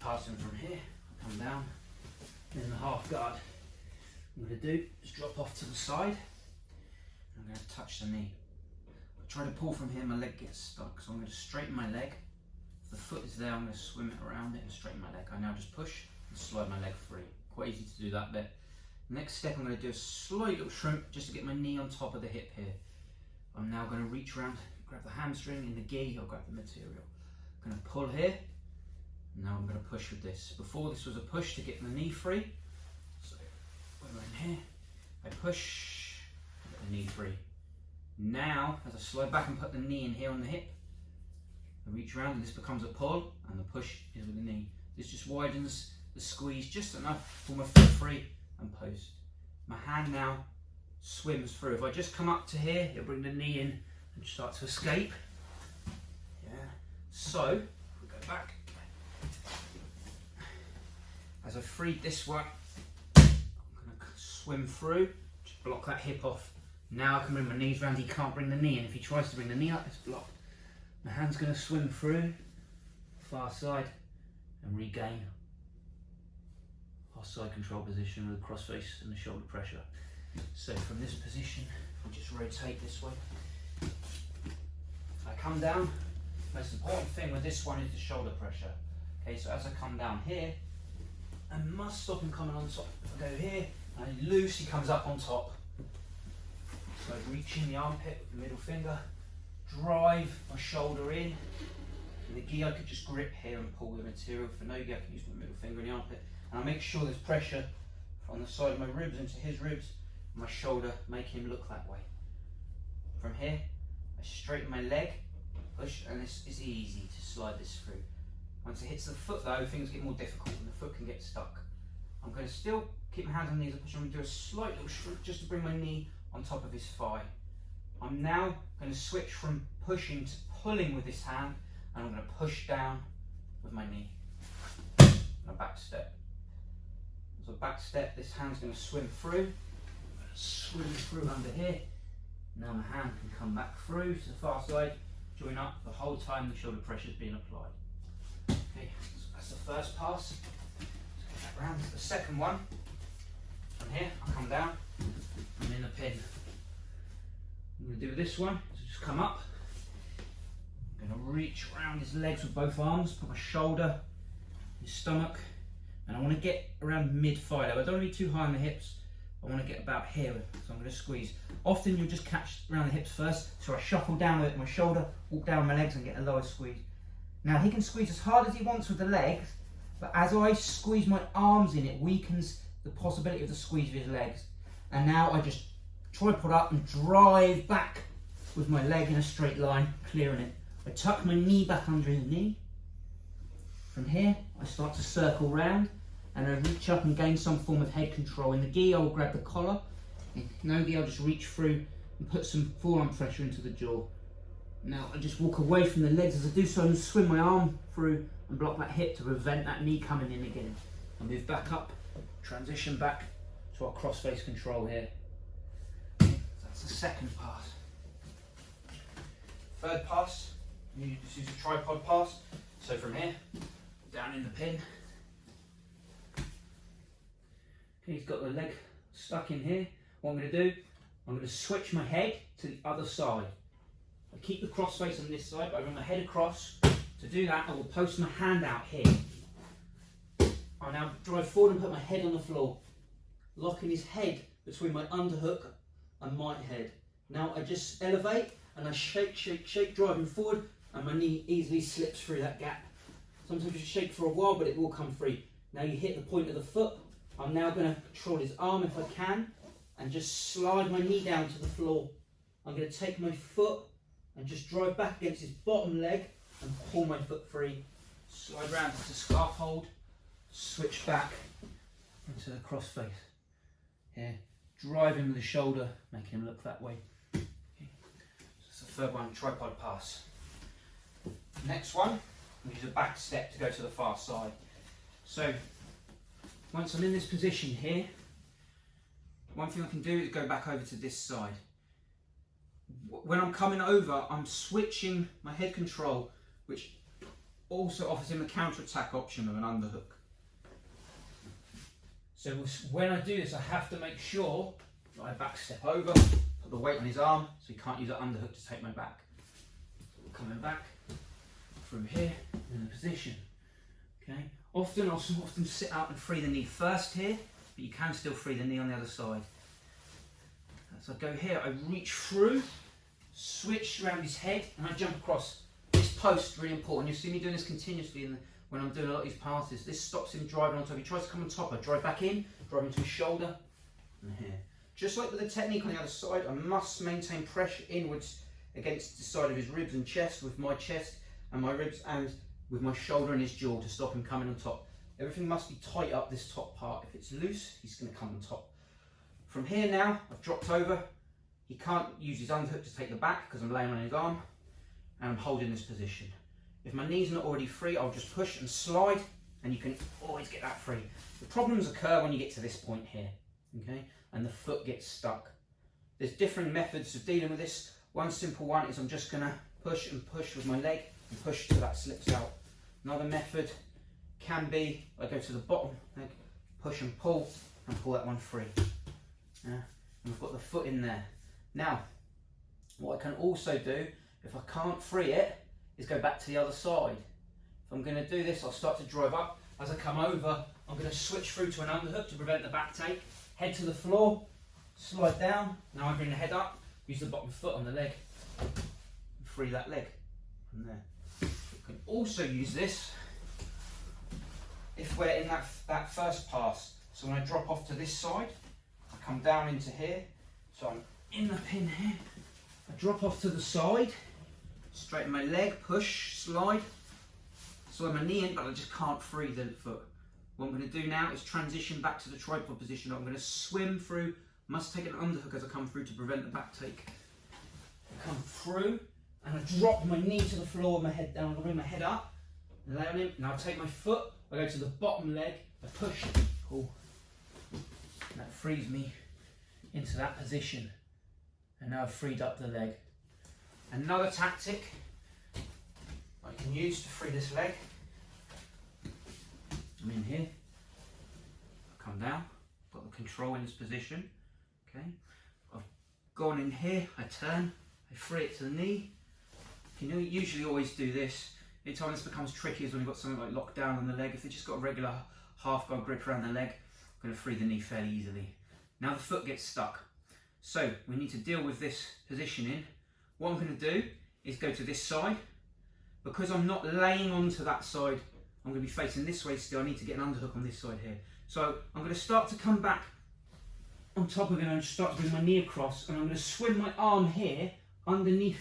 passing from here, come down, in the half guard. What I'm going to do is drop off to the side. I'm going to touch the knee. If I try to pull from here, my leg gets stuck, so I'm going to straighten my leg. If the foot is there, I'm going to swim it around it and straighten my leg. I now just push and slide my leg free. Quite easy to do that bit. Next step, I'm going to do a slight little shrimp just to get my knee on top of the hip here. I'm now going to reach around, grab the hamstring in the gi, or grab the material. I'm going to pull here. Now I'm going to push with this. Before, this was a push to get the knee free. So when we're in here, I push, get the knee free. Now, as I slide back and put the knee in here on the hip, I reach around and this becomes a pull, and the push is with the knee. This just widens the squeeze just enough to pull my foot free and post. My hand now swims through. If I just come up to here, it'll bring the knee in and start to escape. Yeah. So, if we go back. As I freed this one, I'm going to swim through, just block that hip off. Now I can bring my knees round, he can't bring the knee in. If he tries to bring the knee up, it's blocked. My hand's going to swim through, far side, and regain our side control position with the cross face and the shoulder pressure. So from this position, I'll just rotate this way. I come down. Most important thing with this one is the shoulder pressure. Okay, so as I come down here, I must stop him coming on top. If I go here, and I loose, he comes up on top. So I reach in the armpit with the middle finger, drive my shoulder in. In the gi, I could just grip here and pull the material. For no gi, I can use my middle finger in the armpit. And I make sure there's pressure from the side of my ribs into his ribs, and my shoulder, make him look that way. From here, I straighten my leg, push, and this is easy to slide this through. Once it hits the foot though, things get more difficult and the foot can get stuck. I'm going to still keep my hands on the knees. I'm going to do a slight little shrimp just to bring my knee on top of his thigh. I'm now going to switch from pushing to pulling with this hand, and I'm going to push down with my knee. And a back step. As a back step, this hand's going to swim through. I'm going to swim through under here. Now my hand can come back through to the far side, join up the whole time the shoulder pressure is being applied. Okay, so that's the first pass. Let's get that round to the second one. From here, I'll come down. I'm in the pin. I'm going to do this one. So just come up. I'm going to reach around his legs with both arms, put my shoulder, his stomach, and I want to get around mid-thigh level. I don't want to be too high on the hips. I want to get about here, so I'm going to squeeze. Often you'll just catch around the hips first, so I shuffle down with my shoulder, walk down my legs and get a lower squeeze. Now he can squeeze as hard as he wants with the legs, but as I squeeze my arms in, it weakens the possibility of the squeeze of his legs. And now I just tripod up and drive back with my leg in a straight line, clearing it. I tuck my knee back under his knee. From here, I start to circle round and I reach up and gain some form of head control. In the gi, I will grab the collar. In no gi, I'll just reach through and put some forearm pressure into the jaw. Now I just walk away from the legs as I do so and swim my arm through and block that hip to prevent that knee coming in again. I move back up, transition back to our cross-face control here. So that's the second pass. Third pass, you just use a tripod pass. So from here, down in the pin. Okay, he's got the leg stuck in here. What I'm going to do, I'm going to switch my head to the other side. I keep the cross face on this side, but I bring my head across. To do that, I will post my hand out here. I now drive forward and put my head on the floor, locking his head between my underhook and my head. Now I just elevate and I shake, shake, shake, driving forward, and my knee easily slips through that gap. Sometimes you shake for a while, but it will come free. Now you hit the point of the foot. I'm now going to control his arm if I can, and just slide my knee down to the floor. I'm going to take my foot and just drive back against his bottom leg and pull my foot free. Slide round into scarf hold, switch back into the cross face. Here, drive him with the shoulder, make him look that way. Okay. So that's the third one, tripod pass. Next one, we use a back step to go to the far side. So, once I'm in this position here, one thing I can do is go back over to this side. When I'm coming over, I'm switching my head control, which also offers him a counter-attack option of an underhook. So when I do this, I have to make sure that I back step over, put the weight on his arm, so he can't use that underhook to take my back. So we're coming back through here in the position. Okay. I'll often sit out and free the knee first here, but you can still free the knee on the other side. So I go here, I reach through, switch around his head, and I jump across. This post, really important. You see me doing this continuously when I'm doing a lot of these passes. This stops him driving on top. He tries to come on top, I drive back in, drive into his shoulder, and here. Just like with the technique on the other side, I must maintain pressure inwards against the side of his ribs and chest, with my chest and my ribs, and with my shoulder and his jaw to stop him coming on top. Everything must be tight up this top part. If it's loose, he's going to come on top. From here now, I've dropped over. He can't use his underhook to take the back because I'm laying on his arm, and I'm holding this position. If my knee's not already free, I'll just push and slide, and you can always get that free. The problems occur when you get to this point here, okay, and the foot gets stuck. There's different methods of dealing with this. One simple one is I'm just going to push and push with my leg and push till that slips out. Another method can be I go to the bottom leg, push and pull that one free. Yeah. And we've got the foot in there. Now, what I can also do, if I can't free it, is go back to the other side. If I'm going to do this, I'll start to drive up. As I come over, I'm going to switch through to an underhook to prevent the back take. Head to the floor, slide down. Now I bring the head up, use the bottom foot on the leg, and free that leg from there. You can also use this if we're in that first pass. So when I drop off to this side, I come down into here. So I'm in the pin here. I drop off to the side, straighten my leg, push, slide. Slide my knee in, but I just can't free the foot. What I'm going to do now is transition back to the tripod position. I'm going to swim through, must take an underhook as I come through to prevent the back take. I come through, and I drop my knee to the floor with my head down. I bring my head up, lay on him. Now I take my foot, I go to the bottom leg, I push, pull. And that frees me into that position. And now I've freed up the leg. Another tactic I can use to free this leg. I'm in here, I come down, got the control in this position. Okay, I've gone in here, I turn, I free it to the knee. You know, usually always do this. The time this becomes tricky is when you've got something like locked down on the leg. If they've just got a regular half guard grip around the leg, I'm going to free the knee fairly easily. Now the foot gets stuck. So we need to deal with this positioning. What I'm going to do is go to this side. Because I'm not laying onto that side, I'm going to be facing this way still. I need to get an underhook on this side here. So I'm going to start to come back on top of him and start to bring my knee across, and I'm going to swim my arm here underneath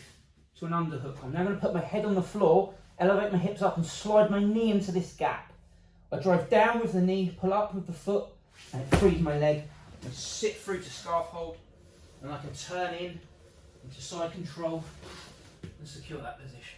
to an underhook. I'm now going to put my head on the floor, elevate my hips up and slide my knee into this gap. I drive down with the knee, pull up with the foot, and it frees my leg. I sit through to scarf hold, and I can turn in into side control and secure that position.